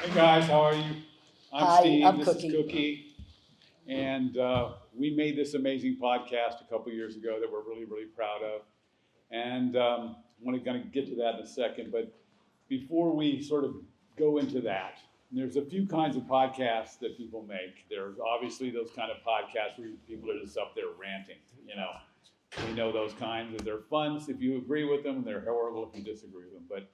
Hey guys, how are you? I'm Hi, Steve. I'm This Cookie. is Cookie. And we made this amazing podcast a couple years ago that we're really, really proud of. And I'm going to get to that in a second. But before we sort of go into that, there's a few kinds of podcasts that people make. There's obviously those kind of podcasts where people are just up there ranting, you know. We know those kinds. They're fun if you agree with them, and they're horrible if you disagree with them. But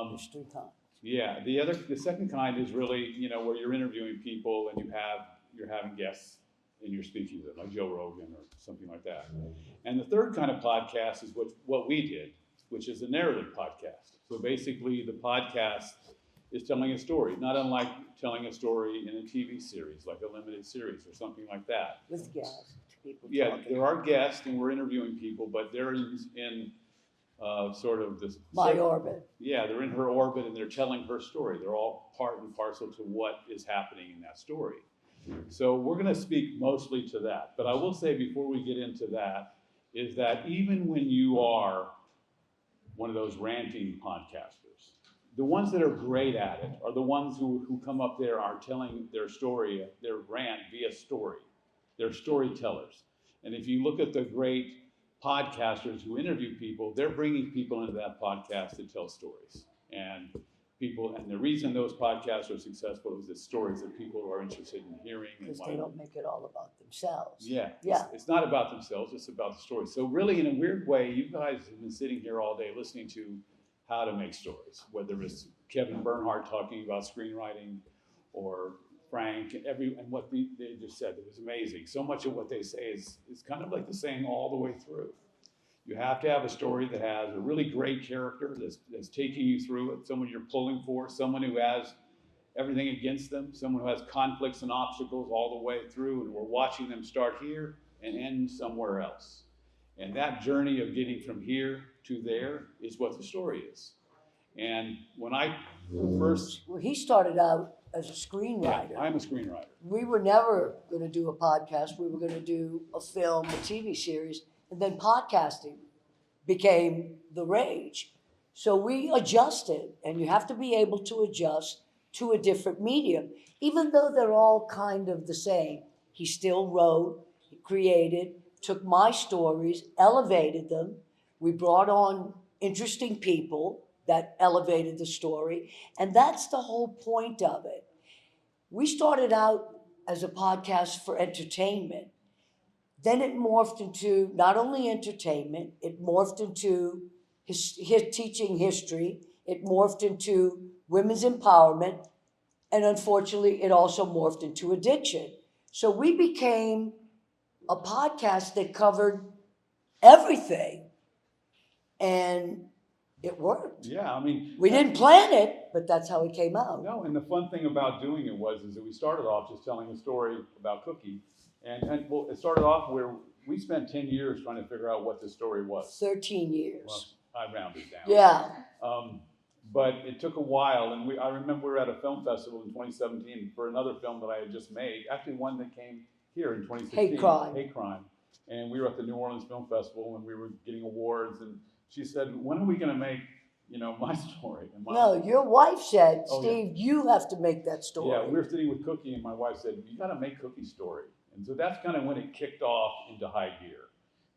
There's three kinds. yeah, the second kind is really, you know, where you're interviewing people and you're having guests and you're speaking to them, like Joe Rogan or something like that. And the third kind of podcast is what we did, which is a narrative podcast. So basically, the podcast is telling a story, not unlike telling a story in a TV series, like a limited series or something like that. With guests, people Yeah, talking. there are guests and we're interviewing people, but they're in sort of this. My orbit. Yeah, they're in her orbit and they're telling her story. They're all part and parcel to what is happening in that story. So we're going to speak mostly to that. But I will say before we get into that, is that even when you are one of those ranting podcasters, the ones that are great at it are the ones who come up there are telling their story, their rant via story. They're storytellers. And if you look at the great podcasters who interview people, they're bringing people into that podcast to tell stories. And the reason those podcasts are successful is the stories that people are interested in hearing. Because they don't make it all about themselves. Yeah. Yeah. It's not about themselves, it's about the story. So really, in a weird way, you guys have been sitting here all day listening to how to make stories, whether it's Kevin Bernhardt talking about screenwriting or Frank and what they just said. It was amazing. So much of what they say is kind of like the same all the way through. You have to have a story that has a really great character that's taking you through it, someone you're pulling for, someone who has everything against them, someone who has conflicts and obstacles all the way through, and we're watching them start here and end somewhere else. And that journey of getting from here to there is what the story is. And when I first... Well, he started out as a screenwriter. Yeah, I'm a screenwriter. We were never going to do a podcast. We were going to do a film, a TV series, and then podcasting became the rage. So we adjusted, and you have to be able to adjust to a different medium. Even though they're all kind of the same, he still wrote, he created, took my stories, elevated them. We brought on interesting people that elevated the story, and that's the whole point of it. We started out as a podcast for entertainment. Then it morphed into not only entertainment, it morphed into his teaching history, it morphed into women's empowerment, and unfortunately, it also morphed into addiction. So we became a podcast that covered everything, and it worked. Yeah, I mean... We didn't plan it, but that's how it came out. No, and the fun thing about doing it is that we started off just telling a story about Cookie. And well, it started off where we spent 10 years trying to figure out what the story was. 13 years. Well, I rounded down. Yeah. But it took a while, and I remember we were at a film festival in 2017 for another film that I had just made, actually one that came here in 2016. Hate Crime. And we were at the New Orleans Film Festival, and we were getting awards, and she said, when are we going to make, you know, my story? And No, your wife said, Steve, you have to make that story. Yeah, we were sitting with Cookie, and my wife said, you got to make Cookie's story. And so that's kind of when it kicked off into high gear.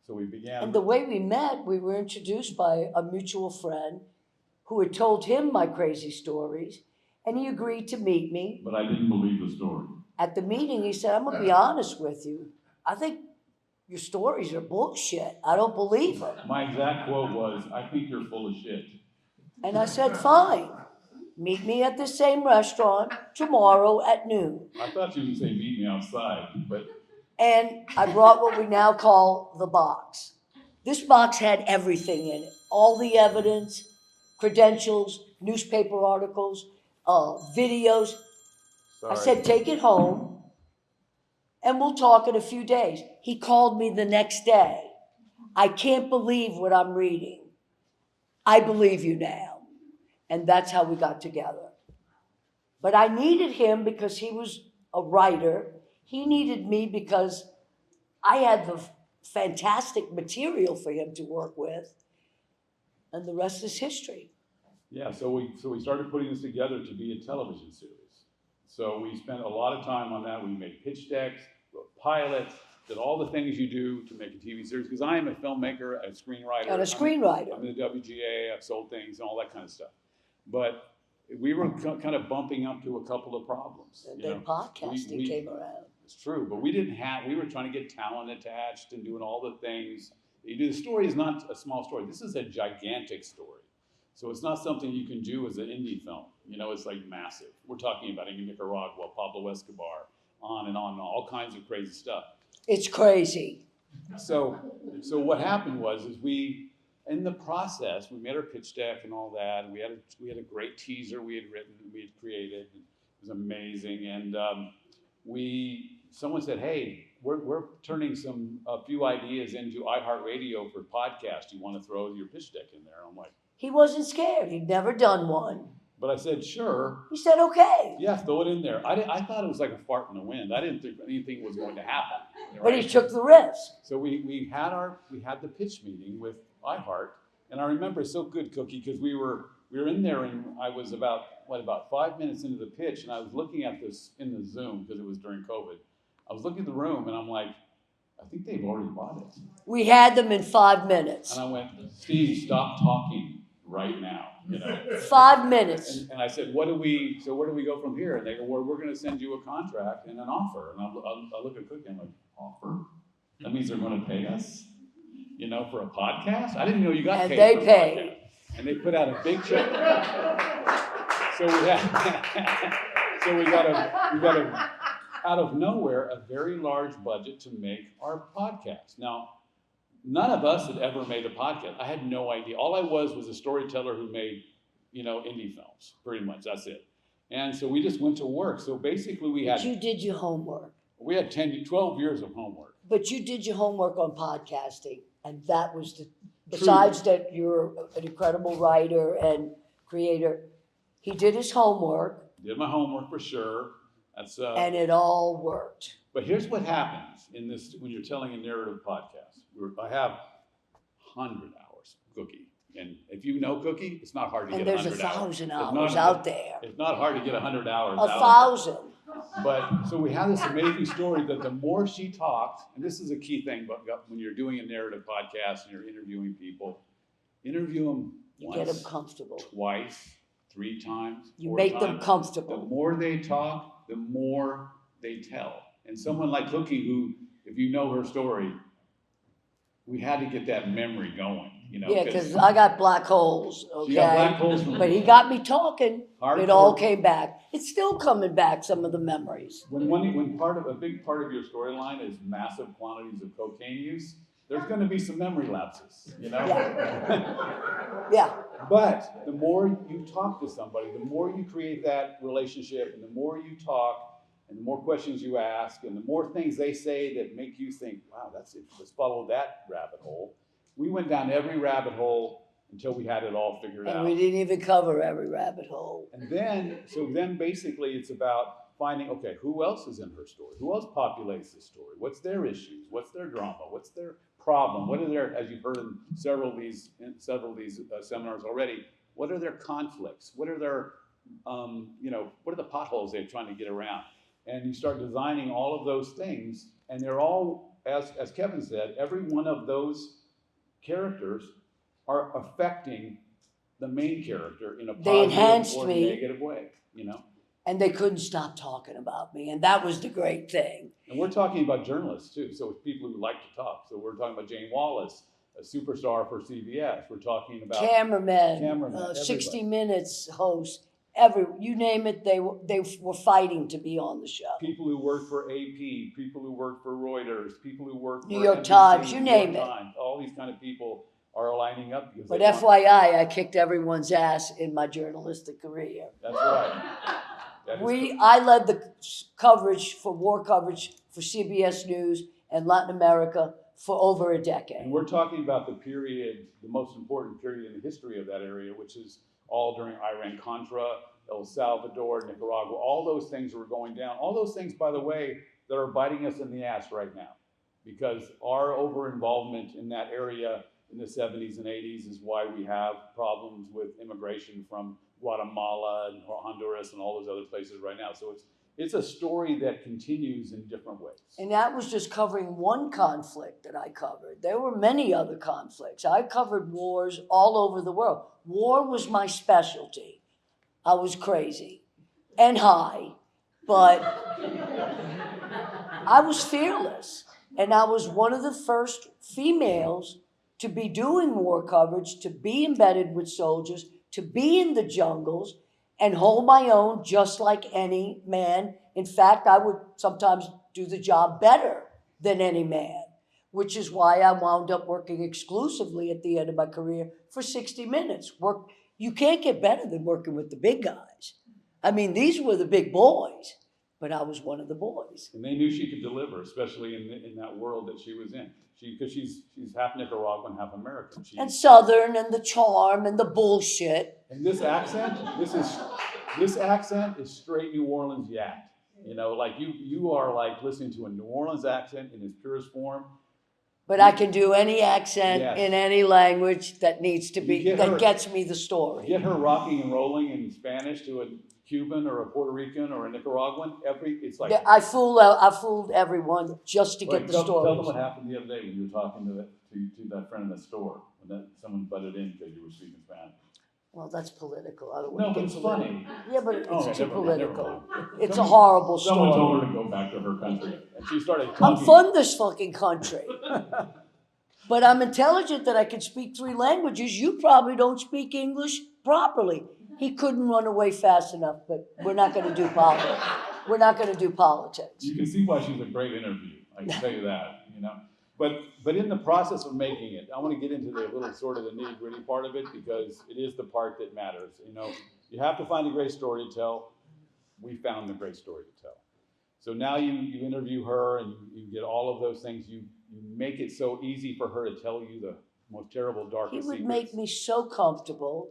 So we began. And the way we met, we were introduced by a mutual friend who had told him my crazy stories, and he agreed to meet me. But I didn't believe the story. At the meeting, he said, I'm going to be honest with you. I think your stories are bullshit. I don't believe them. My exact quote was, I think you're full of shit. And I said, fine. Meet me at the same restaurant tomorrow at noon. I thought you would say meet me outside, but... And I brought what we now call the box. This box had everything in it. All the evidence, credentials, newspaper articles, videos. Sorry. I said, take it home and we'll talk in a few days. He called me the next day. I can't believe what I'm reading. I believe you now. And that's how we got together. But I needed him because he was a writer. He needed me because I had the fantastic material for him to work with. And the rest is history. Yeah, so we started putting this together to be a television series. So we spent a lot of time on that. We made pitch decks, wrote pilots, did all the things you do to make a TV series. Because I am a filmmaker, a screenwriter. And a screenwriter. I'm in the WGA, I've sold things and all that kind of stuff. But we were kind of bumping up to a couple of problems. And then podcasting came around. It's true, but we were trying to get talent attached and doing all the things you do. The story is not a small story. This is a gigantic story. So it's not something you can do as an indie film. It's like massive. We're talking about in Nicaragua, Pablo Escobar, on and all kinds of crazy stuff. It's crazy. So what happened is in the process, we made our pitch deck and all that, and we had a great teaser we had written, we had created. It was amazing, and someone said, "Hey, we're turning a few ideas into iHeartRadio for podcast. You want to throw your pitch deck in there?" And I'm like, he wasn't scared. He'd never done one. But I said, "Sure." He said, "Okay." Yeah, throw it in there. I thought it was like a fart in the wind. I didn't think anything was going to happen. Right? But he took the risk. So we had the pitch meeting with iHeart, and I remember it's so good, Cookie, because we were in there, and I was about 5 minutes into the pitch, and I was looking at this in the Zoom because it was during COVID. I was looking at the room, and I'm like, I think they've already bought it. We had them in 5 minutes. And I went, Steve, stop talking right now. 5 minutes. And I said, where do we go from here? And they go, well, we're going to send you a contract and an offer. And I look at Cookie, and I'm like, offer? That means they're going to pay us, for a podcast? I didn't know you got paid. And they for paid. Podcast. And they put out a big check. So we got out of nowhere, a very large budget to make our podcast. Now, none of us had ever made a podcast. I had no idea. All I was a storyteller who made, indie films, pretty much. That's it. And so we just went to work. So basically But you did your homework. We had 12 years of homework. But you did your homework on podcasting. And that was besides that you're an incredible writer and creator, he did his homework. Did my homework for sure. And it all worked. But here's what happens when you're telling a narrative podcast. I have 100 hours, Cookie. And if you know Cookie, it's not hard to get 100 hours. And there's 1,000 hours out there. It's not hard to get 100 hours 1,000. But so we have this amazing story that the more she talked, and this is a key thing, but when you're doing a narrative podcast and you're interviewing people, interview them once, get them comfortable. Twice, 3 times. You make them comfortable. The more they talk, the more they tell. And someone like Cookie, who, if you know her story, we had to get that memory going. Yeah, because I got black holes, okay? She got black holes but he got me talking. Hardcore. It all came back. It's still coming back, some of the memories. When a big part of your storyline is massive quantities of cocaine use, there's going to be some memory lapses, Yeah. Yeah. But the more you talk to somebody, the more you create that relationship, and the more you talk, and the more questions you ask, and the more things they say that make you think, wow, that's it. Let's follow that rabbit hole. We went down every rabbit hole until we had it all figured out. And we didn't even cover every rabbit hole. And then basically it's about finding, okay, who else is in her story? Who else populates this story? What's their issues? What's their drama? What's their problem? What are their, as you've heard in several of these seminars already, what are their conflicts? What are their, what are the potholes they're trying to get around? And you start designing all of those things, and they're all, as Kevin said, every one of those characters are affecting the main character in a positive or negative way, And they couldn't stop talking about me, and that was the great thing. And we're talking about journalists too, so it's people who like to talk. So we're talking about Jane Wallace, a superstar for CBS. We're talking about cameramen, 60 Minutes host. You name it, they were fighting to be on the show. People who work for AP, people who work for Reuters, people who work for New York NBC, Times, you name it. All these kind of people are lining up. But FYI, I kicked everyone's ass in my journalistic career. That's right. I led the war coverage for CBS News and Latin America for over a decade. And we're talking about the most important period in the history of that area, which is all during Iran-Contra, El Salvador, Nicaragua, all those things were going down. All those things, by the way, that are biting us in the ass right now, because our over-involvement in that area in the 70s and 80s is why we have problems with immigration from Guatemala and Honduras and all those other places right now. So it's a story that continues in different ways. And that was just covering one conflict that I covered. There were many other conflicts. I covered wars all over the world. War was my specialty. I was crazy and high, but I was fearless. And I was one of the first females to be doing war coverage, to be embedded with soldiers, to be in the jungles and hold my own just like any man. In fact, I would sometimes do the job better than any man, which is why I wound up working exclusively at the end of my career for 60 Minutes. You can't get better than working with the big guys. I mean, these were the big boys, but I was one of the boys. And they knew she could deliver, especially in that world that she was in. Because she's half Nicaraguan, half American. And Southern, and the charm, and the bullshit. And this accent is straight New Orleans yak. You know, like you are like listening to a New Orleans accent in its purest form. But I can do any accent in any language that needs to be, gets me the story. Get her rocking and rolling in Spanish to a Cuban or a Puerto Rican or a Nicaraguan. It's like I fooled everyone just to get the story. Tell them what happened the other day when you were talking to that friend in the store when someone butted in because you were speaking Spanish. Well, that's political. I don't No, want but to it's get funny. Yeah, but it's too political. It's Someone- a horrible story. Someone told her to go back to her country, and she started I'm talking. from this fucking country. But I'm intelligent that I can speak 3 languages. You probably don't speak English properly. He couldn't run away fast enough, but we're not going to do politics. We're not going to do politics. You can see why she's a great interview. I can tell you that, you know. But in the process of making it, I want to get into the little sort of the nitty-gritty part of it because it is the part that matters. You know, you have to find a great story to tell. We found the great story to tell. So now you interview her and you get all of those things. You make it so easy for her to tell you the most terrible, darkest secrets. He would make me so comfortable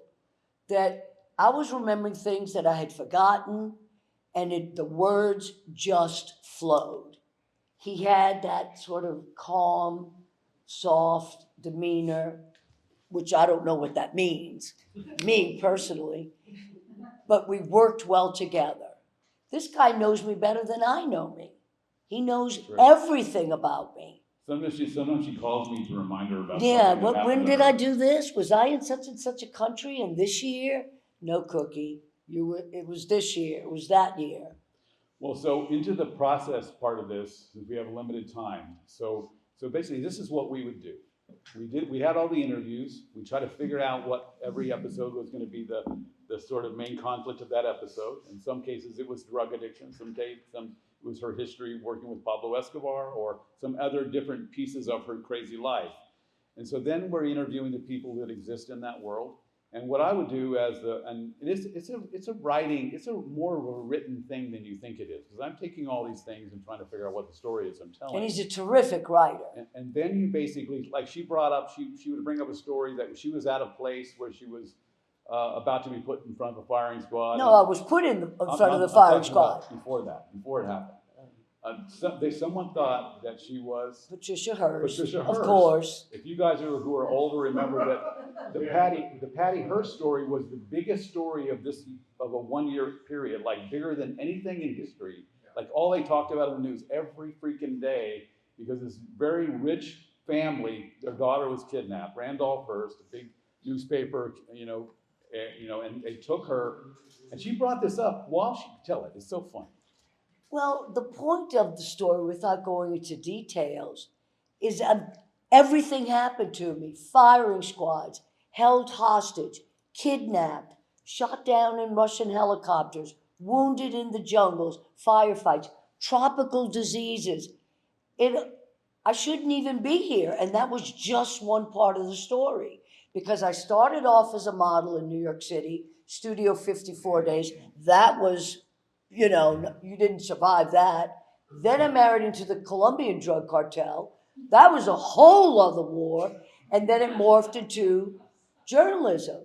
that I was remembering things that I had forgotten, and the words just flowed. He had that sort of calm, soft demeanor, which I don't know what that means, me personally, but we worked well together. This guy knows me better than I know me. He knows everything about me. Sometimes she calls me to remind her about something. When did I do this? Was I in such and such a country? And this year? No, Cookie. It was this year. It was that year. Well, so into the process part of this, we have a limited time. So basically, this is what we would do. We had all the interviews. We tried to figure out what every episode was going to be the sort of main conflict of that episode. In some cases, it was drug addiction. Some it was her history working with Pablo Escobar or some other different pieces of her crazy life. And so then we're interviewing the people that exist in that world. And what I would do it's a more of a written thing than you think it is, because I'm taking all these things and trying to figure out what the story is I'm telling. And he's a terrific writer. And then you basically, like she brought up, she would bring up a story that she was at a place where she was about to be put in front of a firing squad. No, I was put in front of the firing squad. Before it happened. Someone thought that she was Patricia Hearst. Of course. If you guys who are older remember that the Patty Hearst story was the biggest story of a 1-year period, like bigger than anything in history. Like all they talked about in the news every freaking day, because this very rich family, their daughter was kidnapped. Randolph Hearst, a big newspaper, and they took her, and she brought this up while she tell it. It's so funny. Well, the point of the story, without going into details, is everything happened to me. Firing squads, held hostage, kidnapped, shot down in Russian helicopters, wounded in the jungles, firefights, tropical diseases. I shouldn't even be here. And that was just one part of the story. Because I started off as a model in New York City, Studio 54 days. That was... you didn't survive that. Then I married into the Colombian drug cartel. That was a whole other war. And then it morphed into journalism.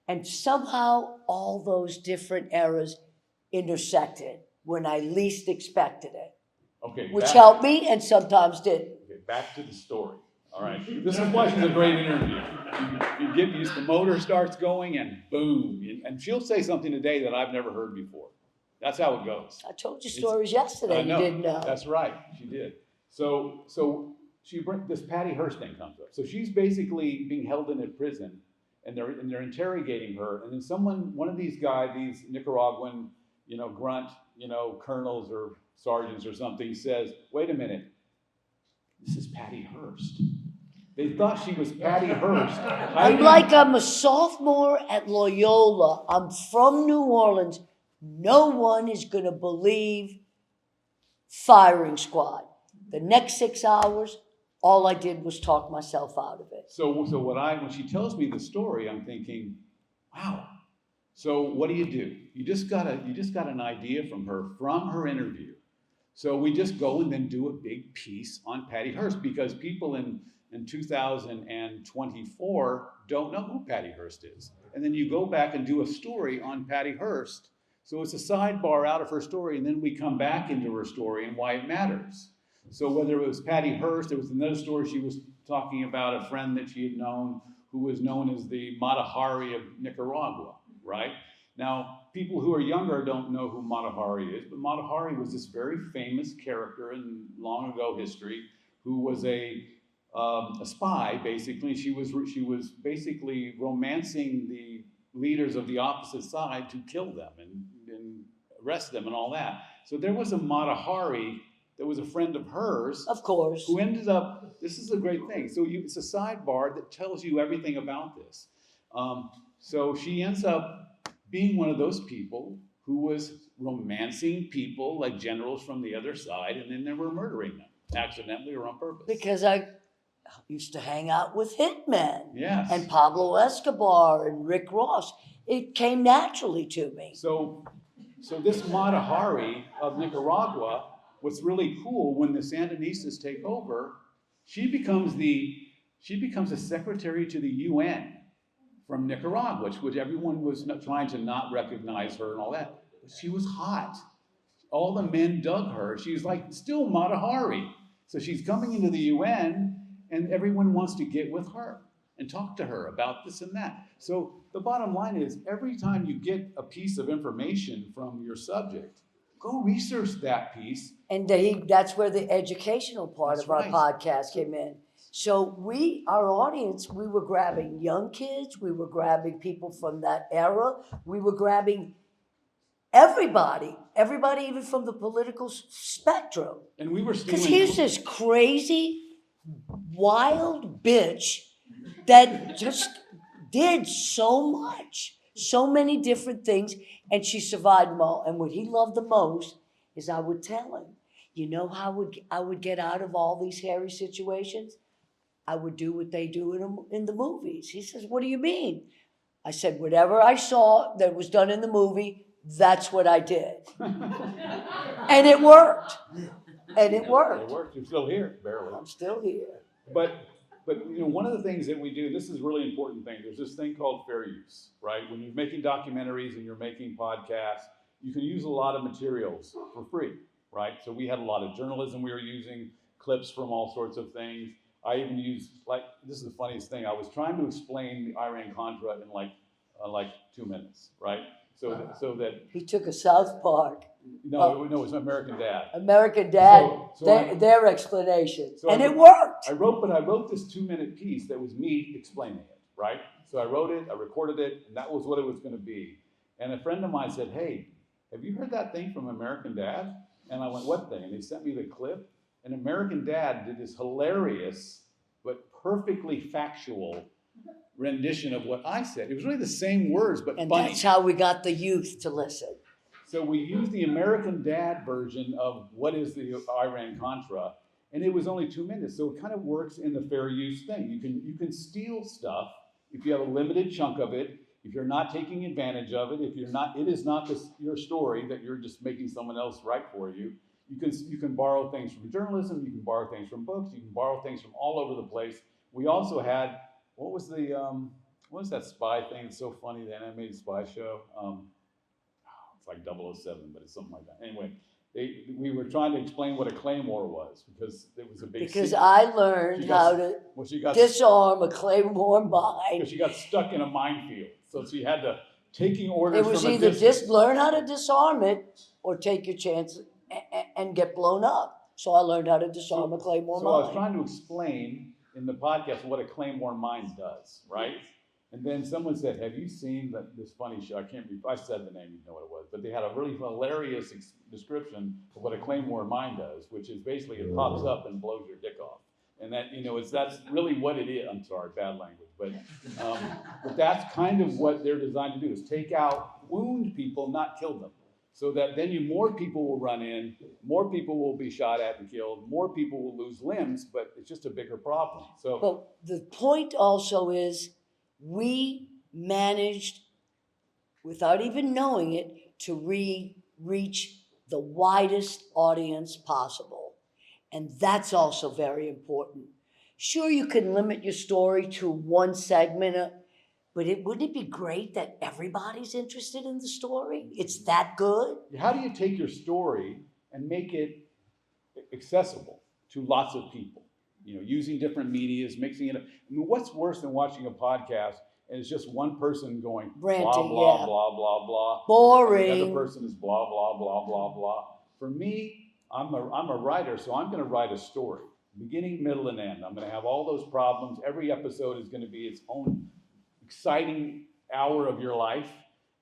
And somehow all those different eras intersected when I least expected it. Okay. Which helped me and sometimes didn't. Okay, back to the story. All right. This is why she's a great interview. You get used, the motor starts going and boom. And she'll say something today that I've never heard before. That's how it goes. I told you stories yesterday you didn't know. That's right. She did. So this Patty Hearst thing comes up. So she's basically being held in a prison and they're interrogating her. And then one of these guys, these Nicaraguan, grunt, colonels or sergeants or something says, wait a minute, this is Patty Hearst. They thought she was Patty Hearst. I'm a sophomore at Loyola. I'm from New Orleans. No one is going to believe firing squad. The next 6 hours, all I did was talk myself out of it. So when she tells me the story, I'm thinking, wow. So what do? You just got an idea from her interview. So we just go and then do a big piece on Patty Hearst because people in 2024 don't know who Patty Hearst is. And then you go back and do a story on Patty Hearst. So it's a sidebar out of her story, and then we come back into her story and why it matters. So whether it was Patty Hearst, there was another story she was talking about a friend that she had known who was known as the Mata Hari of Nicaragua, right? Now, people who are younger don't know who Mata Hari is, but Mata Hari was this very famous character in long ago history who was a spy, basically. She was basically romancing the leaders of the opposite side to kill them and arrest them and all that. So there was a Mata Hari that was a friend of hers. Of course. Who ended up, this is a great thing. So it's a sidebar that tells you everything about this. So she ends up being one of those people who was romancing people like generals from the other side, and then they were murdering them, accidentally or on purpose. Because I used to hang out with hitmen. Yes. And Pablo Escobar and Rick Ross. It came naturally to me. So this Mata Hari of Nicaragua, what's really cool, when the Sandinistas take over, she becomes the secretary to the UN from Nicaragua, which everyone was trying to not recognize her and all that. But she was hot. All the men dug her. She's like still Mata Hari. So she's coming into the UN, and everyone wants to get with her and talk to her about this and that. So the bottom line is, every time you get a piece of information from your subject, go research that piece. And that's where the educational part of our podcast came in. So our audience, we were grabbing young kids, we were grabbing people from that era, we were grabbing everybody even from the political spectrum. And we were stealing. Because here's this crazy, wild bitch that just did so much, so many different things, and she survived them all. And what he loved the most is I would tell him, you know how I would get out of all these hairy situations? I would do what they do in the movies. He says, what do you mean? I said, whatever I saw that was done in the movie, that's what I did. And it worked. It worked. You're still here, barely. I'm still here. But one of the things that we do, this is a really important thing. There's this thing called fair use, right? When you're making documentaries and you're making podcasts, you can use a lot of materials for free, right? So we had a lot of journalism. We were using clips from all sorts of things. I even used, this is the funniest thing. I was trying to explain the Iran-Contra in like 2 minutes, right? So that he took a South Park. No, it was American Dad. American Dad, their explanation, and it worked. I wrote this 2-minute piece that was me explaining it, right? So I wrote it, I recorded it, and that was what it was going to be. And a friend of mine said, hey, have you heard that thing from American Dad? And I went, what thing? And they sent me the clip. And American Dad did this hilarious but perfectly factual rendition of what I said. It was really the same words, but and funny. And that's how we got the youth to listen. So we used the American Dad version of what is the Iran-Contra, and it was only 2 minutes. So it kind of works in the fair use thing. You can steal stuff if you have a limited chunk of it, if you're not taking advantage of it, it is not your story that you're just making someone else write for you. You can borrow things from journalism, you can borrow things from books, you can borrow things from all over the place. We also had, what was that spy thing that's so funny, the animated spy show? It's like 007, but it's something like that. Anyway, we were trying to explain what a claymore was because it was a big. Because I learned how to disarm a claymore mine. Because she got stuck in a minefield, so she had to taking orders. It was from either learn how to disarm it or take your chance and get blown up. So I learned how to disarm a claymore mine. So I was trying to explain in the podcast what a claymore mine does, right? And then someone said, "Have you seen this funny show?" I can't remember. I said the name, you know what it was. But they had a really hilarious description of what a claymore mine does, which is basically it pops up and blows your dick off. And that, that's really what it is. I'm sorry, bad language. But that's kind of what they're designed to do, is take out, wound people, not kill them. So that then more people will run in, more people will be shot at and killed, more people will lose limbs, but it's just a bigger problem. So, but the point also is, we managed, without even knowing it, to reach the widest audience possible. And that's also very important. Sure, you can limit your story to one segment, but wouldn't it be great that everybody's interested in the story? It's that good. How do you take your story and make it accessible to lots of people? Using different medias, mixing it up. I mean, what's worse than watching a podcast and it's just one person going ranting, blah, blah, blah, blah, blah. Boring. And the other person is blah, blah, blah, blah, blah. For me, I'm a writer, so I'm going to write a story. Beginning, middle, and end. I'm going to have all those problems. Every episode is going to be its own exciting hour of your life.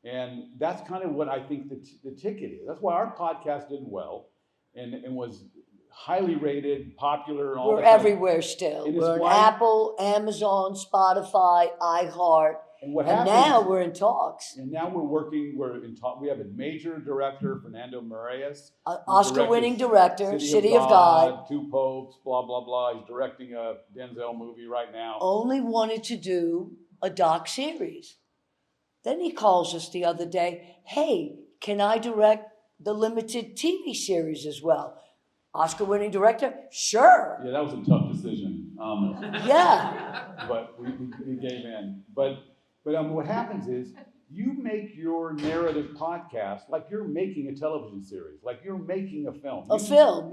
And that's kind of what I think the ticket is. That's why our podcast did well and was highly rated, popular, and all that. We're everywhere still. We're on Apple, Amazon, Spotify, iHeart. And now we're in talks. And now we're in talk. We have a major director, Fernando Moraes. Oscar-winning director, City of God. Two Popes, blah, blah, blah. He's directing a Denzel movie right now. Only wanted to do a doc series. Then he calls us the other day, "Hey, can I direct the limited TV series as well?" Oscar-winning director? Sure. Yeah, that was a tough decision. Yeah. But we gave in. But what happens is you make your narrative podcast like you're making a television series, like you're making a film.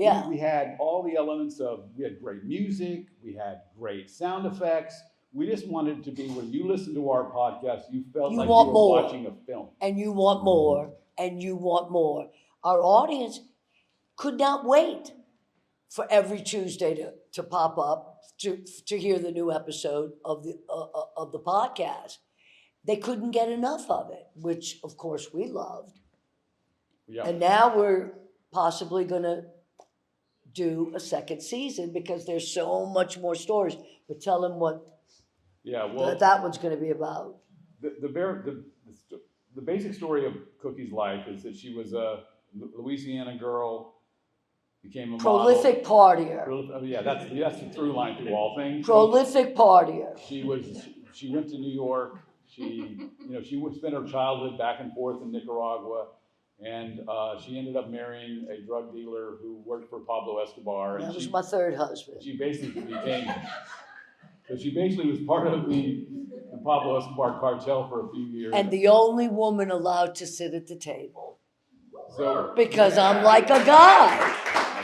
Yeah. We had all the elements we had great music, we had great sound effects. We just wanted it to be when you listen to our podcast, you felt like you were watching a film. And you want more, and you want more. Our audience could not wait for every Tuesday to pop up to hear the new episode of the podcast. They couldn't get enough of it, which of course we loved. Yeah. And now we're possibly going to do a second season because there's so much more stories. But tell them what that one's going to be about. The basic story of Cookie's life is that she was a Louisiana girl, became a prolific partier. That's the through line through all things. Prolific partier. She went to New York. She spent her childhood back and forth in Nicaragua, and she ended up marrying a drug dealer who worked for Pablo Escobar. That was my third husband. She basically was part of the Pablo Escobar cartel for a few years. And the only woman allowed to sit at the table. So, because I'm like a guy. Right.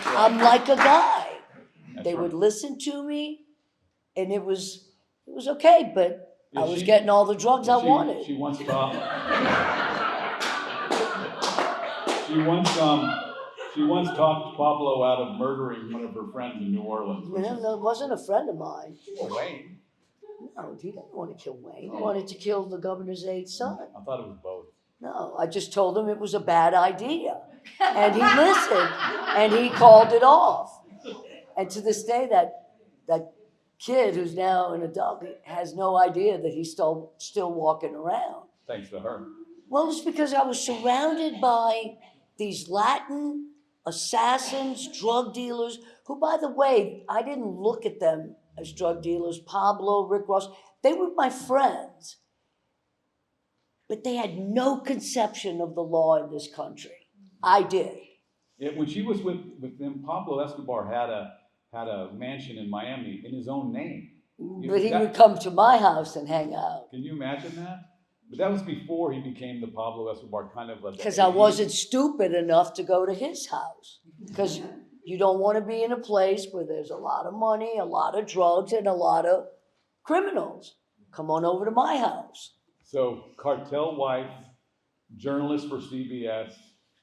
I'm like a guy. They right. would listen to me, and it was okay, but I was getting all the drugs I wanted. She once talked Pablo out of murdering one of her friends in New Orleans. No, it wasn't a friend of mine. Wayne. No, he didn't want to kill Wayne. He wanted to kill the governor's aide's son. I thought it was both. No, I just told him it was a bad idea. And he listened, and he called it off. And to this day, that kid who's now an adult has no idea that he's still walking around. Thanks to her. Well, it's because I was surrounded by these Latin assassins, drug dealers, who, by the way, I didn't look at them as drug dealers. Pablo, Rick Ross, they were my friends. But they had no conception of the law in this country. I did. Yeah, when she was with them, Pablo Escobar had a mansion in Miami in his own name. But he would come to my house and hang out. Can you imagine that? But that was before he became the Pablo Escobar kind of. Because I wasn't stupid enough to go to his house. Because you don't want to be in a place where there's a lot of money, a lot of drugs, and a lot of criminals. Come on over to my house. So cartel wife, journalist for CBS,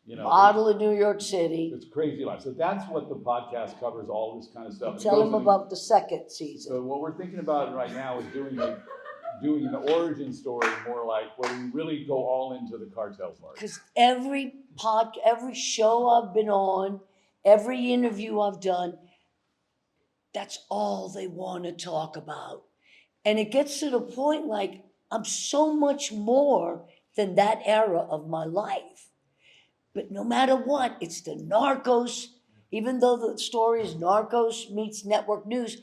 Model in New York City. It's crazy life. So that's what the podcast covers, all this kind of stuff. Tell him about the second season. So what we're thinking about right now is doing an origin story, more like where we really go all into the cartel part. Because every show I've been on, every interview I've done, that's all they want to talk about. And it gets to the point like I'm so much more than that era of my life. But no matter what, it's the Narcos, even though the story is Narcos meets network news,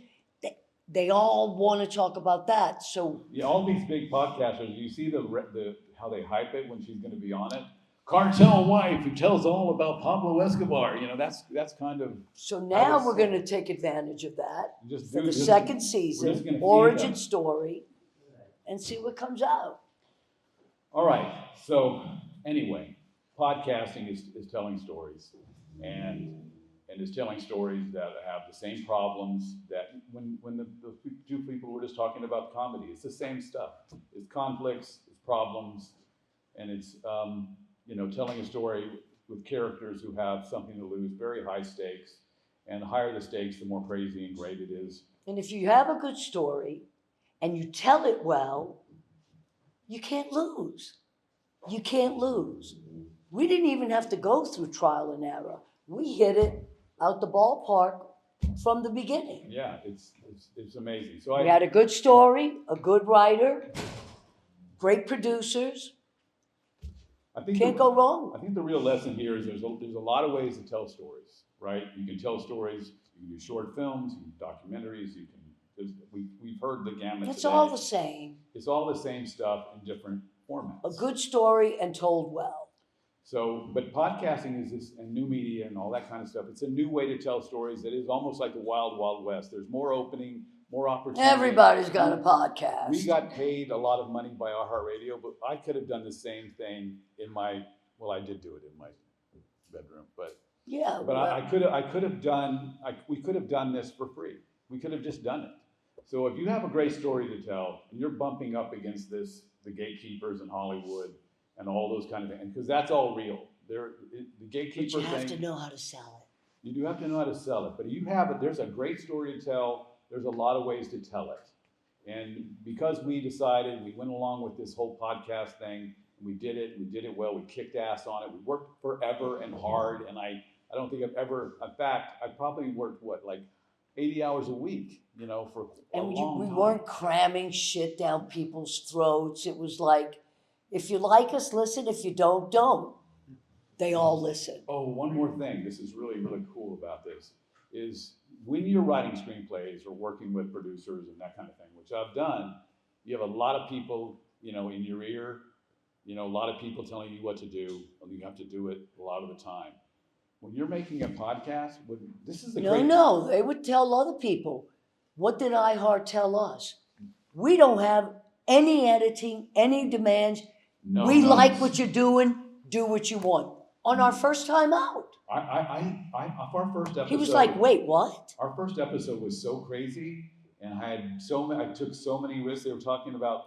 they all want to talk about that. So yeah, all these big podcasters, you see the how they hype it when she's going to be on it. Cartel wife who tells all about Pablo Escobar. That's kind of. So now we're going to take advantage of that for the second season, origin story, and see what comes out. All right. So anyway, podcasting is telling stories, and is telling stories that have the same problems that when the two people were just talking about comedy, it's the same stuff. It's conflicts, it's problems, and it's telling a story with characters who have something to lose, very high stakes, and the higher the stakes, the more crazy and great it is. And if you have a good story and you tell it well, you can't lose. You can't lose. We didn't even have to go through trial and error. We hit it out the ballpark from the beginning. Yeah, it's amazing. So we had a good story, a good writer, great producers. Can't go wrong. I think the real lesson here is there's a lot of ways to tell stories, right? You can tell stories. You can do short films, you can do documentaries. We've heard the gamut. It's today. all the same. It's all the same stuff in different formats. A good story and told well. So, but podcasting is and new media and all that kind of stuff. It's a new way to tell stories that is almost like the wild, wild west. There's more opening, more opportunity. Everybody's got a podcast. We got paid a lot of money by iHeartRadio, but I could have done the same thing I did do it in my bedroom, but yeah. But we could have done this for free. We could have just done it. So if you have a great story to tell, and you're bumping up against the gatekeepers in Hollywood and all those kind of things, because that's all real. The gatekeeper thing. But you have to know how to sell it. You do have to know how to sell it. But you have it. There's a great story to tell. There's a lot of ways to tell it. And because we decided, we went along with this whole podcast thing, and we did it well. We kicked ass on it. We worked forever and hard. And I don't think I've ever, in fact, I probably worked, like 80 hours a week, for a long time. We weren't cramming shit down people's throats. It was like, if you like us, listen. If you don't. They all listen. Oh, one more thing. This is really, really cool about this is when you're writing screenplays or working with producers and that kind of thing, which I've done, you have a lot of people, in your ear, a lot of people telling you what to do, and you have to do it a lot of the time. When you're making a podcast, this is the great... No, they would tell other people. What did iHeart tell us? We don't have any editing, any demands. We like what you're doing. Do what you want. On our first time out. Our first episode... He was like, wait, what? Our first episode was so crazy, and I took so many risks. They were talking about,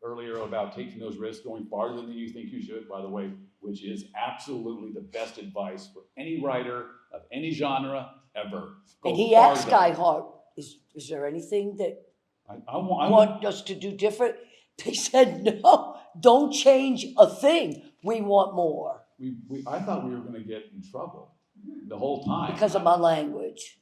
earlier about taking those risks, going farther than you think you should, by the way, which is absolutely the best advice for any writer of any genre ever. And he asked iHeart, is there anything that I want us to do different? They said, no, don't change a thing. We want more. I thought we were going to get in trouble the whole time. Because of my language.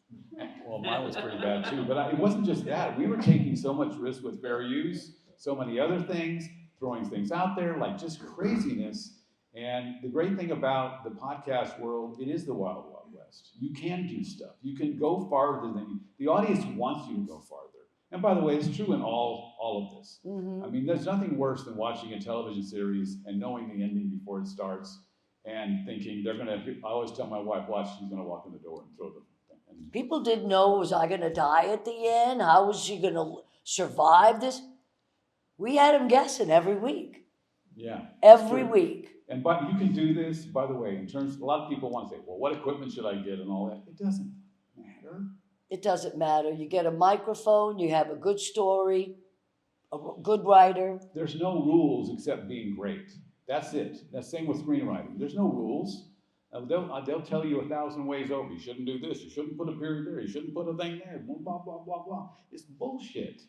Well, mine was pretty bad too, but it wasn't just that. We were taking so much risk with fair use, so many other things, throwing things out there, like just craziness. And the great thing about the podcast world, it is the wild, wild west. You can do stuff. You can go farther than the audience wants you to go farther. And by the way, it's true in all of this. Mm-hmm. I mean, there's nothing worse than watching a television series and knowing the ending before it starts and thinking I always tell my wife, watch, she's going to walk in the door and throw the thing. People didn't know, was I going to die at the end? How was she going to survive this? We had them guessing every week. Yeah. Every true. week. And but you can do this, by the way, in terms, a lot of people want to say, well, what equipment should I get and all that? It doesn't matter. It doesn't matter. You get a microphone, you have a good story, a good writer. There's no rules except being great. That's it. That's the same with screenwriting. There's no rules. They'll tell you 1,000 ways over. You shouldn't do this. You shouldn't put a period there. You shouldn't put a thing there. Blah, blah, blah, blah, blah. It's bullshit.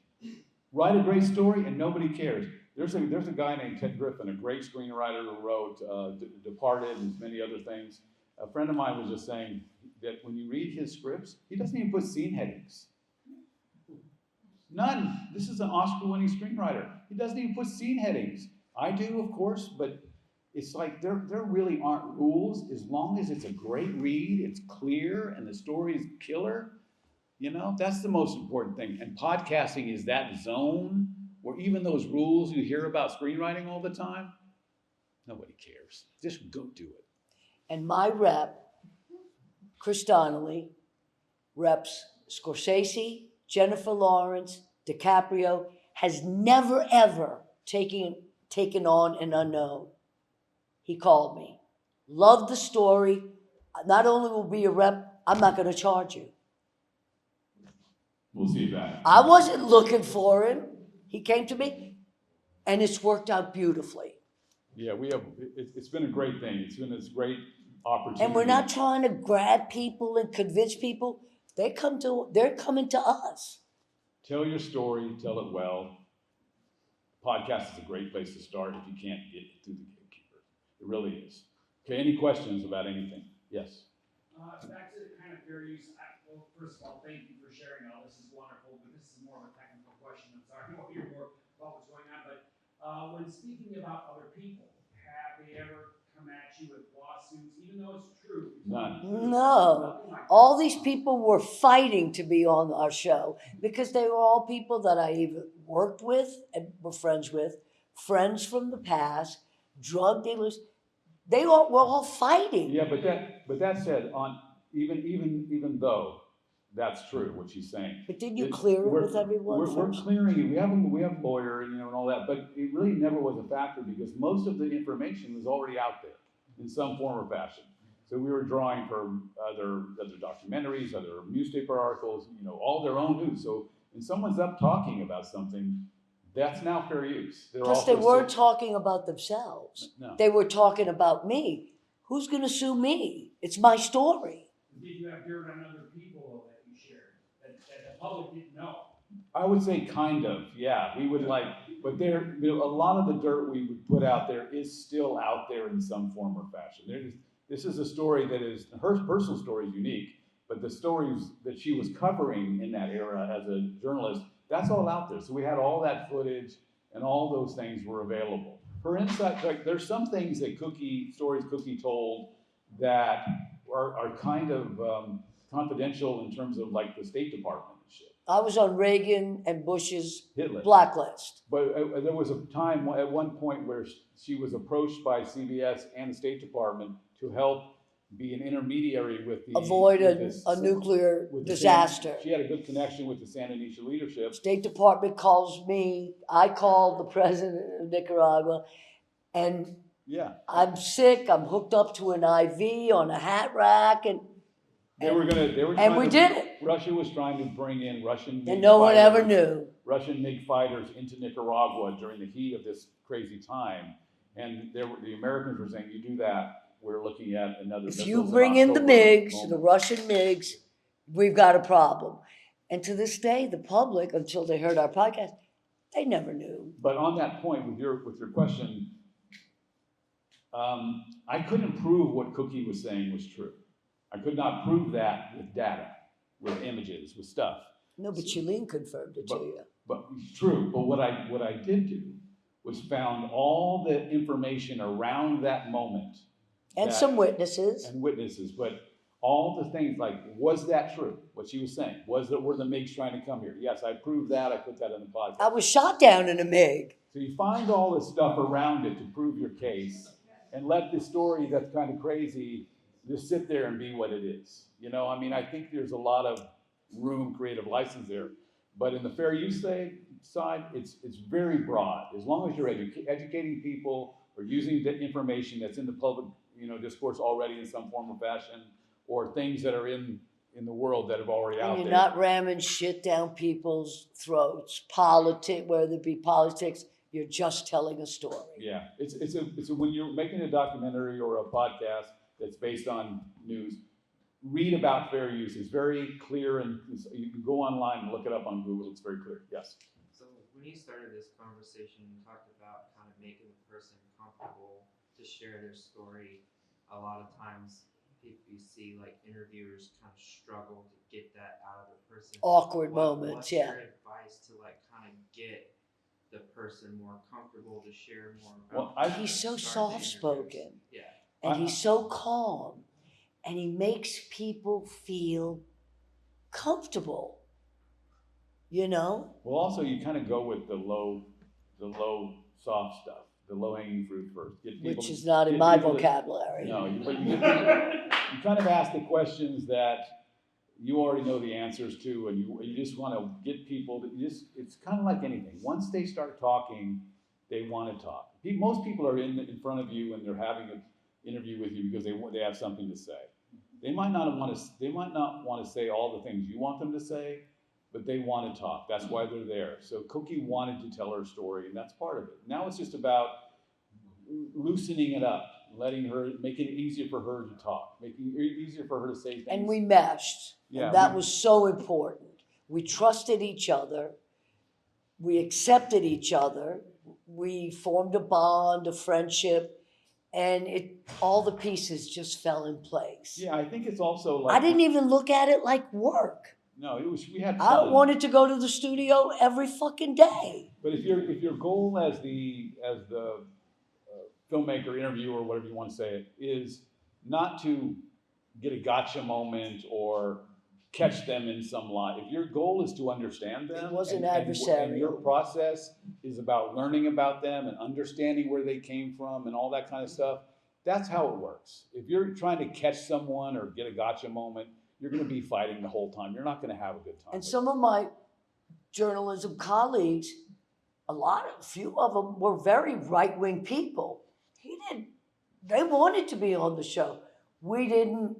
Write a great story and nobody cares. There's a guy named Ted Griffin, a great screenwriter who wrote Departed and many other things. A friend of mine was just saying that when you read his scripts, he doesn't even put scene headings. None. This is an Oscar-winning screenwriter. He doesn't even put scene headings. I do, of course, but it's like there really aren't rules. As long as it's a great read, it's clear, and the story is killer, that's the most important thing. And podcasting is that zone where even those rules you hear about screenwriting all the time, nobody cares. Just go do it. And my rep, Chris Donnelly, reps Scorsese, Jennifer Lawrence, DiCaprio, has never, ever taken on an unknown. He called me. Loved the story. Not only will be a rep, I'm not going to charge you. We'll see that. I wasn't looking for him. He came to me, and it's worked out beautifully. Yeah, it's been a great thing. It's been this great opportunity. And we're not trying to grab people and convince people. They're coming to us. Tell your story, tell it well. Podcast is a great place to start if you can't get through the gatekeeper. It really is. Okay, any questions about anything? Yes. Back to the kind of fair use. Well, first of all, thank you for sharing all this. Is wonderful, but this is more of a technical question. I'm sorry, I want to hear more about what's going on. But when speaking about other people, have they ever come at you with lawsuits, even though it's true? None. No. All these people were fighting to be on our show because they were all people that I either worked with and were friends with, friends from the past, drug dealers. They all were all fighting. Yeah, but that said, even though that's true, what she's saying. But didn't you clear it with everyone We're first? clearing it. We have a lawyer, and all that, but it really never was a factor because most of the information was already out there in some form or fashion. So we were drawing from other documentaries, other newspaper articles, all their own news. So when someone's up talking about something, that's now fair use. Plus, they weren't talking about themselves. No. They were talking about me. Who's going to sue me? It's my story. Did you have dirt on other people that you shared that the public didn't know? I would say kind of, yeah. We would but a lot of the dirt we would put out there is still out there in some form or fashion. This is a story that is, her personal story is unique, but the stories that she was covering in that era as a journalist, that's all out there. So we had all that footage and all those things were available. Her insight, there's some things that Cookie told that are kind of confidential in terms of the State Department and shit. I was on Reagan and Bush's Hit list. blacklist. But there was a time at one point where she was approached by CBS and the State Department to help be an intermediary with the Avoid a nuclear disaster. She had a good connection with the Sandinista leadership. State Department calls me. I called the president of Nicaragua, and Yeah, I'm sick. I'm hooked up to an IV on a hat rack, and we did it. Russia was trying to bring in Russian MiG And no one fighters, ever knew. Russian MiG fighters into Nicaragua during the heat of this crazy time, and the Americans were saying, "You do that, we're looking at another." If you bring in the MiGs, the Russian MiGs, we've got a problem. And to this day, the public, until they heard our podcast, they never knew. But on that point, with your question, I couldn't prove what Cookie was saying was true. I could not prove that with data, with images, with stuff. No, but Shalene confirmed it to you. But true. But what I did do was found all the information around that moment. And some witnesses. And witnesses, but all the things was that true? What she was saying? Were the MiGs trying to come here? Yes, I proved that. I put that in the podcast. I was shot down in a MiG. So you find all this stuff around it to prove your case, and let the story that's kind of crazy just sit there and be what it is. I think there's a lot of room, creative license there. But in the fair use side, it's very broad. As long as you're educating people or using the information that's in the public, discourse already in some form or fashion, or things that are in the world that have already out And you're there. not ramming shit down people's throats. Whether it be politics, you're just telling a story. Yeah, it's when you're making a documentary or a podcast that's based on news, read about fair use. It's very clear, and you can go online and look it up on Google. It's very clear. Yes. So when you started this conversation, you talked about kind of making the person comfortable to share their story. A lot of times you see like interviewers kind of struggle to get that out of the person. Awkward moments, what's yeah. your advice to like kind of get the person more comfortable to share more Well, about He's so start the interviews? soft-spoken. Yeah. And he's so calm. And he makes people feel comfortable. You know? Well, also you kind of go with the low soft stuff, the low hanging fruit first. Which is not in my vocabulary. No, but you kind of ask the questions that you already know the answers to, and you just want to get people to it's kind of like anything. Once they start talking, they want to talk. Most people are in front of you and they're having an interview with you because they have something to say. They might not want to say all the things you want them to say, but they want to talk. That's why they're there. So Cookie wanted to tell her story, and that's part of it. Now it's just about loosening it up, making it easier for her to talk, making it easier for her to say things. And we meshed. Yeah, and that was so important. We trusted each other. We accepted each other. We formed a bond, a friendship, and all the pieces just fell in place. Yeah, I think it's also like I didn't even look at it like work. No, we had I fun. wanted to go to the studio every fucking day. But if your goal as the filmmaker, interviewer, whatever you want to say it, is not to get a gotcha moment or catch them in some lie. If your goal is to understand them, It wasn't and adversarial. your process is about learning about them and understanding where they came from and all that kind of stuff, that's how it works. If you're trying to catch someone or get a gotcha moment, you're going to be fighting the whole time. You're not going to have a good time. And some of my journalism colleagues, a few of them were very right-wing people. They wanted to be on the show. We didn't.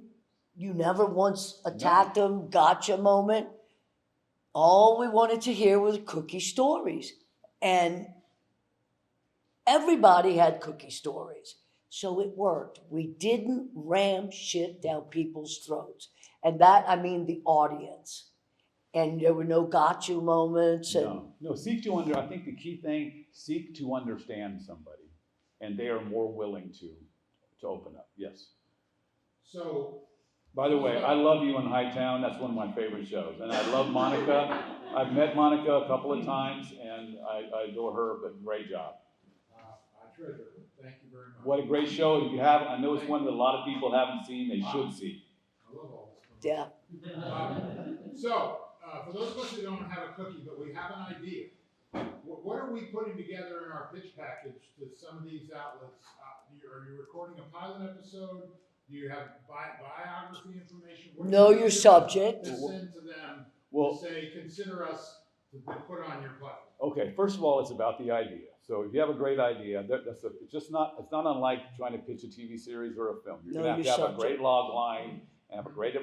You never once attacked them, gotcha moment. All we wanted to hear was Cookie stories. And everybody had Cookie stories. So it worked. We didn't ram shit down people's throats. And that, I mean the audience. And there were no gotcha moments. And No, I think the key thing, seek to understand somebody. And they are more willing to open up. Yes. So, by the way, I love you in Hightown. That's one of my favorite shows. And I love Monica. I've met Monica a couple of times, and I adore her, but great job. I treasure it. Thank you very much. What a great show. If you have, I know it's one that a lot of people haven't seen, they should see. I love all this. yeah. For those of us who don't have a cookie, but we have an idea, what are we putting together in our pitch package to some of these outlets? Are you recording a pilot episode? Do you have biography information? What Know do you your do subject. to send to them Well, to say, consider us to put on your platform? okay, first of all, it's about the idea. So if you have a great idea, it's not unlike trying to pitch a TV series or a film. You're Know going to your have a subject. great log line and have a great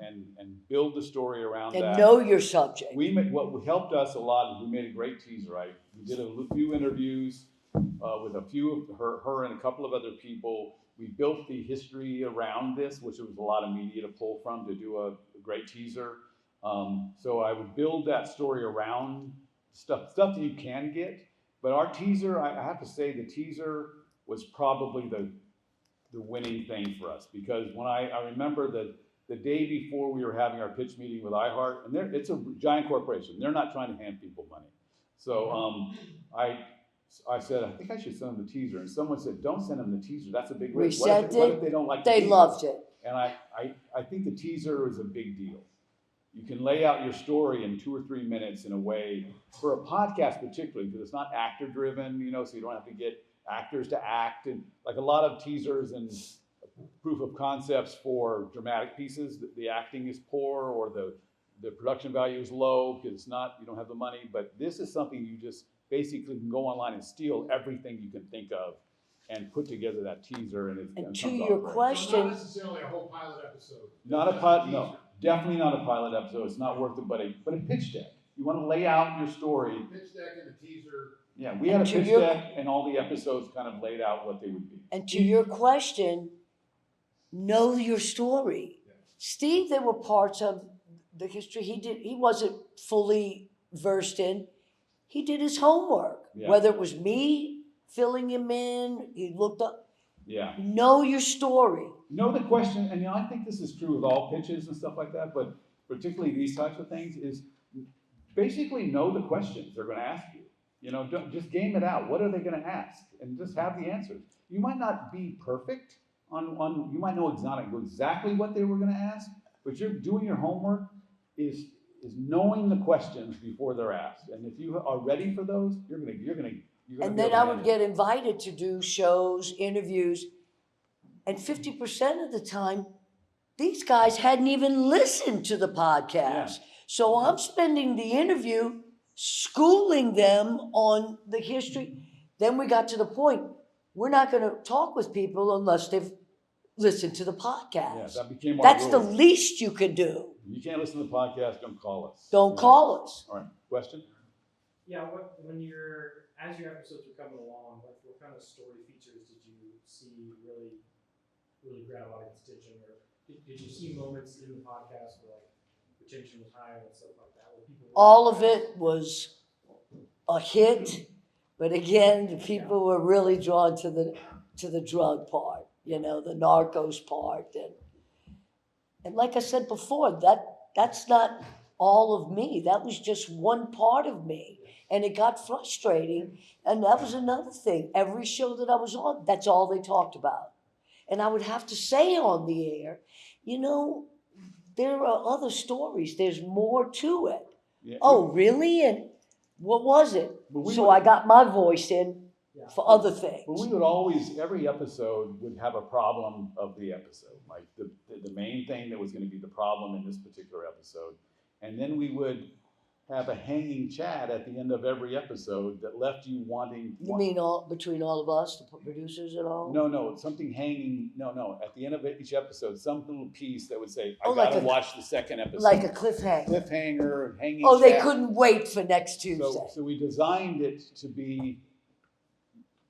and build the story around And that. know your subject. What helped us a lot is we made a great teaser. We did a few interviews with a few of her and a couple of other people. We built the history around this, which was a lot of media to pull from to do a great teaser. So I would build that story around stuff that you can get. But our teaser, I have to say, the teaser was probably the winning thing for us, because when I remember that the day before we were having our pitch meeting with iHeart, and it's a giant corporation. They're not trying to hand people money. So I said, I think I should send them the teaser. And someone said, don't send them the teaser. That's a big We risk. sent What it. if they don't like the They teaser? loved it. And I think the teaser is a big deal. You can lay out your story in 2 or 3 minutes in a way, for a podcast particularly, because it's not actor driven, so you don't have to get actors to act. And like a lot of teasers and proof of concepts for dramatic pieces, the acting is poor or the production value is low because you don't have the money. But this is something you just basically can go online and steal everything you can think of and put together that teaser, and it And comes to out your great. So question, not necessarily a whole pilot episode. Not a Just pilot, teaser. no, definitely not a pilot episode. It's not worth it, but a pitch deck. You want to lay out your story. Pitch deck and a teaser. Yeah, we had a And to pitch your- deck, and all the episodes kind of laid out what they would be. and to your question, know your story. Yeah. Steve, there were parts of the history he wasn't fully versed in. He did his homework. Yeah. Whether it was me filling him in, he looked up. Yeah. Know your story. Know the question, and I think this is true with all pitches and stuff like that, but particularly these types of things is basically know the questions they're going to ask you. Don't just game it out. What are they going to ask? And just have the answers. You might not be perfect on you might know exactly what they were going to ask, but you're doing your homework is knowing the questions before they're asked. And if you are ready for those, you're gonna And be then able to I would handle get it. invited to do shows, interviews, and 50% of the time, these guys hadn't even listened to the podcast. So I'm spending the interview schooling them on the history. Then we got to the point, we're not going to talk with people unless they've listened to the Yeah, podcast. that became our That's the rule. least you can do. You can't listen to the podcast, don't call us. Don't Yeah. call us. All right, question? Yeah, as your episodes were coming along, what kind of story features did you see really grab audience attention, or did you see moments in the podcast where like retention was high and stuff like that? Where people All of it was a hit, but again, the people were really drawn to the drug part, the narcos part, and like I said before, that's not all of me. That was just one part of me, and it got frustrating. And that was another thing. Every show that I was on, that's all they talked about, and I would have to say on the air, there are other stories. There's more to it. Yeah, Oh, really? And what was it? But we So would- I got my voice in for other things. But we would always, every episode would have a problem of the episode, like the main thing that was going to be the problem in this particular episode. And then we would have a hanging chat at the end of every episode that left you wanting. You mean between all of us, the producers and all? No, something hanging, no. At the end of each episode, some little piece that would say, I Oh, like gotta a- watch the second episode. Like a cliffhanger. Cliffhanger, hanging Oh, they chat. couldn't wait for next Tuesday. So we designed it to be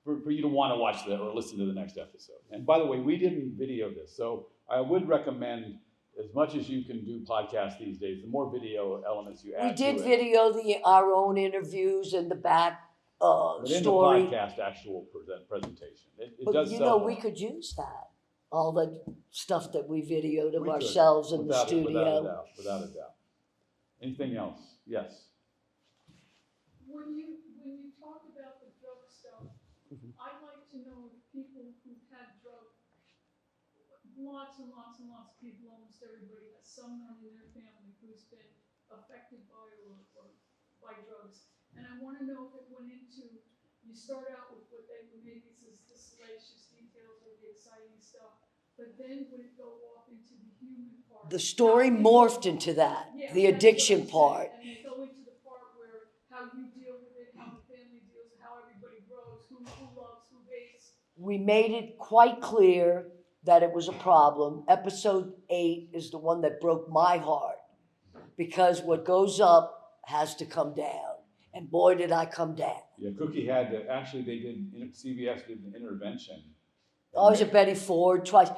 for you to want to watch or listen to the next episode. And by the way, we didn't video this, so I would recommend, as much as you can do podcasts these days, the more video elements you We add did to it. video our own interviews and the back But in story. the podcast, actual presentation, it But does we sell well. could use that. All the stuff that we videoed of We could, ourselves in the without studio. Without a doubt. Anything else? Yes. When you talk about the drug stuff, Mhm. I'd like to know people who've had lots and lots and lots of people, almost everybody has someone in their family who's been affected by or by drugs. And I want to know if it went into, you start out with what they maybe it's the salacious details or the exciting stuff, but then would it go off into the human part? The story morphed into that, Yeah, the that's what addiction I'm saying. part. And they go into the part where how you deal with it, how the family deals, how everybody grows, who loves, who hates. We made it quite clear that it was a problem. Episode 8 is the one that broke my heart, because what goes up has to come down. And boy, did I come down. Yeah, Cookie had to, actually CBS did an intervention. I was at Betty Ford twice.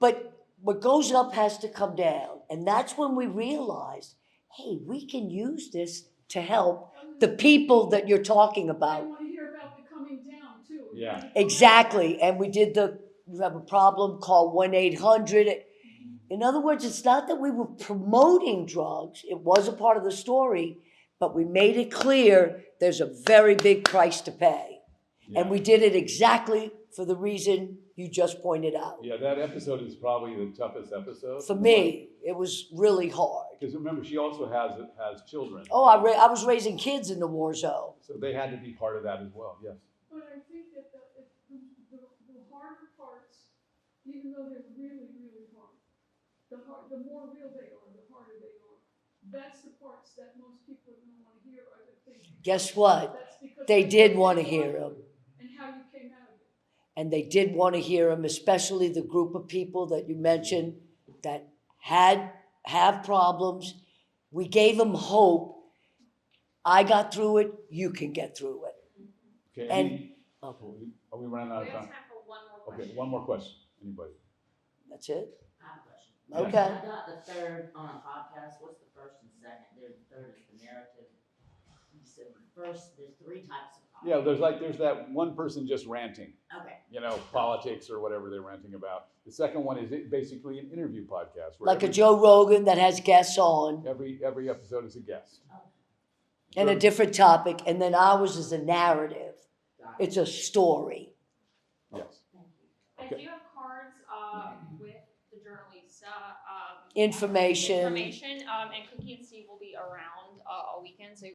But what goes up has to come down. And that's when we realized, hey, we can use this to help the people that you're talking I about. want to hear about the coming down too. Yeah. Exactly. And we did you have a problem, call 1-800. In other words, it's not that we were promoting drugs. It was a part of the story, but we made it clear there's a very big price to pay. Yeah. And we did it exactly for the reason you just pointed out. Yeah, that episode is probably the toughest episode. For me, it was really hard. Because remember, she also has children. Oh, I was raising kids in the war zone. So they had to be part of that as well, yes. But I think that the harder parts, even though they're really, really hard, the more real they are, the harder they are. That's the parts that most people don't want to hear, I would think. Guess what? That's because They that's did what want to they hear want them. And how you came out of it. and they did want to hear them, especially the group of people that you mentioned that have problems. We gave them hope. I got through it, you can get through it. Okay, And- are we running out We of have time? time for one more question. Okay, one more question, anybody? That's it? I have a question. Okay. I got the third on a podcast. What's the first and second? There's the third is the narrative. You said first, there's three types of podcasts. Yeah, there's that one person just ranting, Okay. politics or whatever they're ranting about. The second one is basically an interview podcast. Where Like a Joe Rogan that has guests on every episode is a guest. and a different topic, and then ours is a narrative. Got it. It's a story. Yes. I Okay. do have cards with the journalista Information. and Cookie and Steve will be around all weekend, so